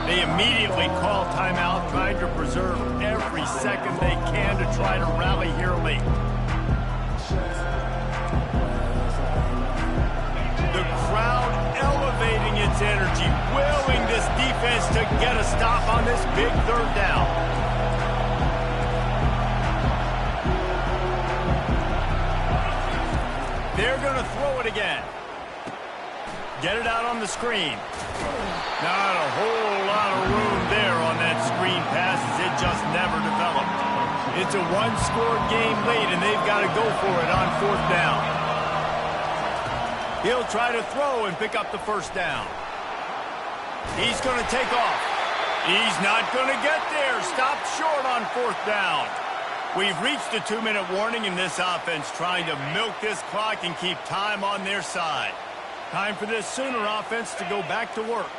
They immediately call timeout, trying to preserve every second they can to try to rally here late. The crowd elevating its energy, willing this defense to get a stop on this big third down. They're going to throw it again. Get it out on the screen. Not a whole lot of room there on that screen pass, as it just never developed. It's a one-score game late, and they've got to go for it on fourth down. He'll try to throw and pick up the first down. He's going to take off. He's not going to get there. Stopped short on fourth down. We've reached a 2-minute warning in this offense, trying to milk this clock and keep time on their side. Time for this Sooner offense to go back to work.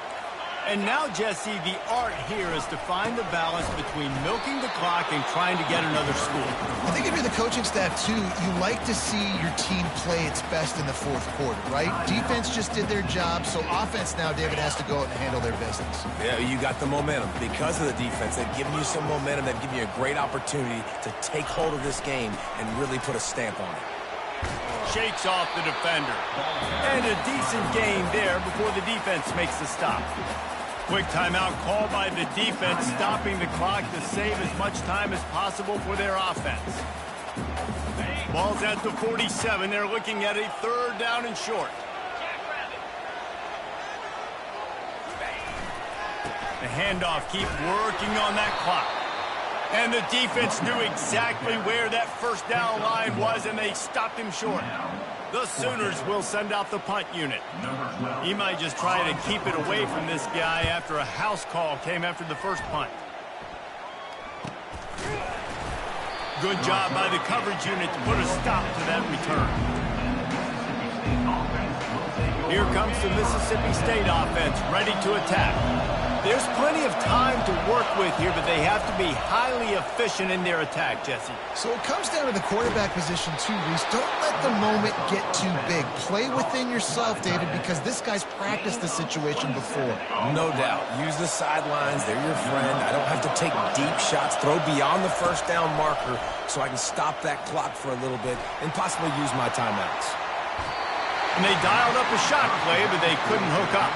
And now, Jesse, the art here is to find the balance between milking the clock and trying to get another score. I think if you're the coaching staff, too, you like to see your team play its best in the fourth quarter, right? Defense just did their job, so offense now, David, has to go out and handle their business. Yeah, you got the momentum. Because of the defense, they've given you some momentum. They've given you a great opportunity to take hold of this game and really put a stamp on it. Shakes off the defender. And a decent gain there before the defense makes the stop. Quick timeout called by the defense, stopping the clock to save as much time as possible for their offense. Ball's at the 47. They're looking at a third down and short. The handoff keeps working on that clock. And the defense knew exactly where that first down line was, and they stopped him short. The Sooners will send out the punt unit. He might just try to keep it away from this guy after a house call came after the first punt. Good job by the coverage unit to put a stop to that return. Here comes the Mississippi State offense, ready to attack. There's plenty of time to work with here, but they have to be highly efficient in their attack, Jesse. So it comes down to the quarterback position, too, Reese. Don't let the moment get too big. Play within yourself, David, because this guy's practiced the situation before. No doubt. Use the sidelines. They're your friend. I don't have to take deep shots, throw beyond the first down marker so I can stop that clock for a little bit and possibly use my timeouts. And they dialed up a shot play, but they couldn't hook up.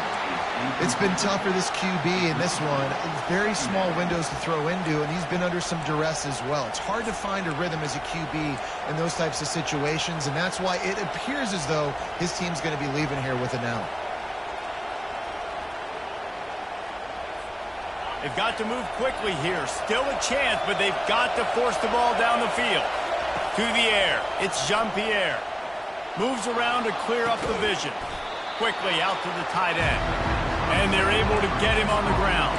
It's been tough for this QB in this one. Very small windows to throw into, and he's been under some duress as well. It's hard to find a rhythm as a QB in those types of situations, and that's why it appears as though his team's going to be leaving here with an L. They've got to move quickly here. Still a chance, but they've got to force the ball down the field. To the air. It's Jean-Pierre. Moves around to clear up the vision. Quickly out to the tight end. And they're able to get him on the ground.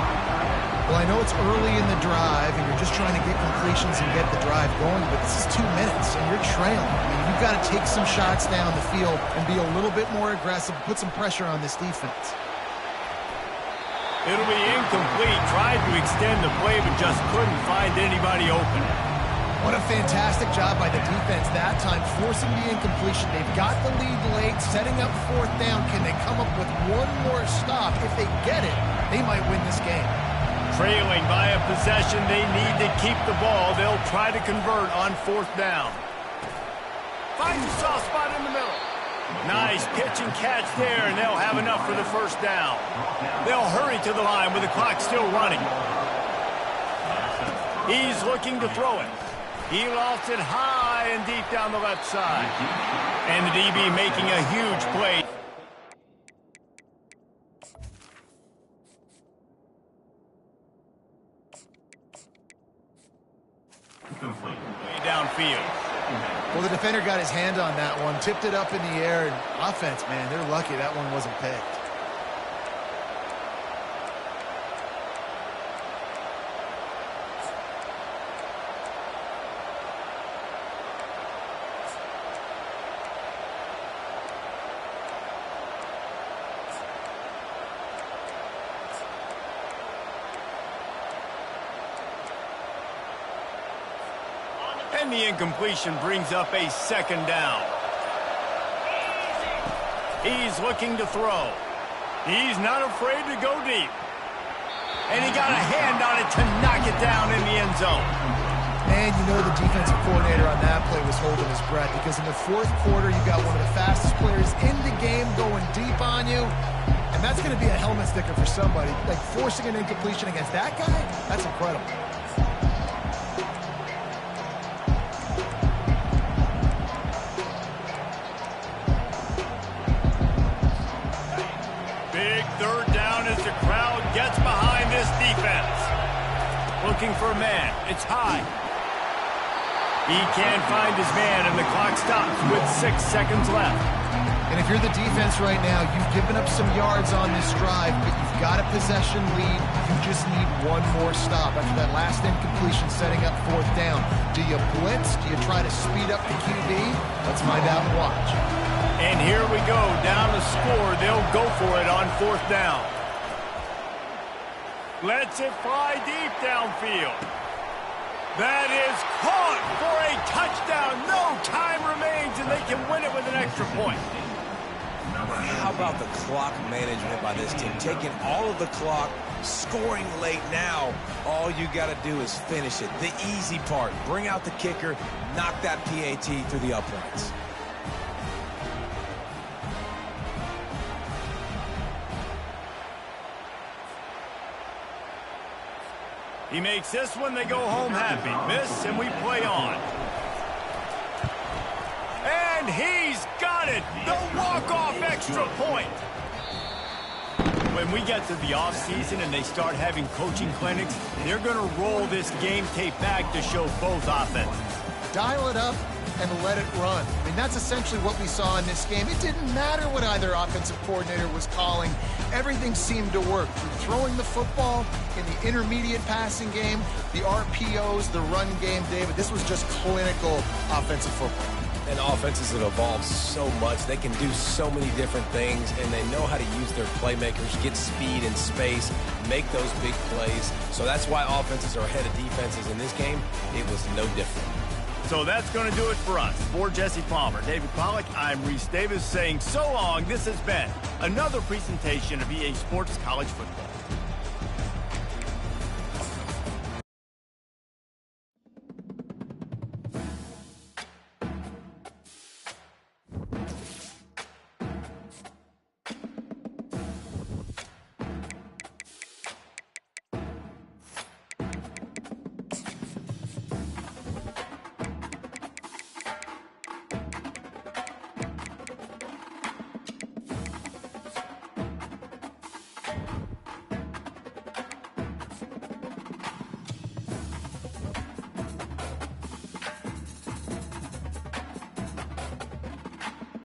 Well, I know it's early in the drive, and you're just trying to get completions and get the drive going, but this is 2 minutes, and you're trailing. I mean, you've got to take some shots down the field and be a little bit more aggressive, put some pressure on this defense. It'll be incomplete. Tried to extend the play, but just couldn't find anybody open. What a fantastic job by the defense that time, forcing the incompletion. They've got the lead late, setting up fourth down. Can they come up with one more stop? If they get it, they might win this game. Trailing by a possession, they need to keep the ball. They'll try to convert on fourth down. Finds a soft spot in the middle. Nice pitch and catch there, and they'll have enough for the first down. They'll hurry to the line with the clock still running. He's looking to throw it. He lost it high and deep down the left side. And the DB making a huge play. Complete. Way downfield. Well, the defender got his hand on that one, tipped it up in the air, and offense, man, they're lucky that one wasn't picked. And the incompletion brings up a second down. He's looking to throw. He's not afraid to go deep. And he got a hand on it to knock it down in the end zone. Man, you know the defensive coordinator on that play was holding his breath because in the fourth quarter, you got one of the fastest players in the game going deep on you. And that's going to be a helmet sticker for somebody. Like forcing an incompletion against that guy, that's incredible. Third down as the crowd gets behind this defense. Looking for a man. It's high. He can't find his man, and the clock stops with 6 seconds left. And if you're the defense right now, you've given up some yards on this drive, but you've got a possession lead. You just need one more stop after that last incompletion setting up fourth down. Do you blitz? Do you try to speed up the QB? Let's find out and watch. And here we go, down to score. They'll go for it on fourth down. Lets it fly deep downfield. That is caught for a touchdown. No time remains, and they can win it with an extra point. How about the clock management by this team? Taking all of the clock, scoring late now. All you got to do is finish it. The easy part. Bring out the kicker, knock that PAT through the uprights. He makes this one, they go home happy. Miss, and we play on. And he's got it! The walk-off extra point! When we get to the offseason and they start having coaching clinics, they're going to roll this game tape back to show both offenses. Dial it up and let it run. I mean, that's essentially what we saw in this game. It didn't matter what either offensive coordinator was calling. Everything seemed to work. Through throwing the football, in the intermediate passing game, the RPOs, the run game, David, this was just clinical offensive football. And offenses have evolved so much. They can do so many different things, and they know how to use their playmakers, get speed and space, make those big plays. So that's why offenses are ahead of defenses in this game. It was no different. So that's going to do it for us. For Jesse Palmer, David Pollack, I'm Reese Davis saying so long. This has been another presentation of EA Sports College Football.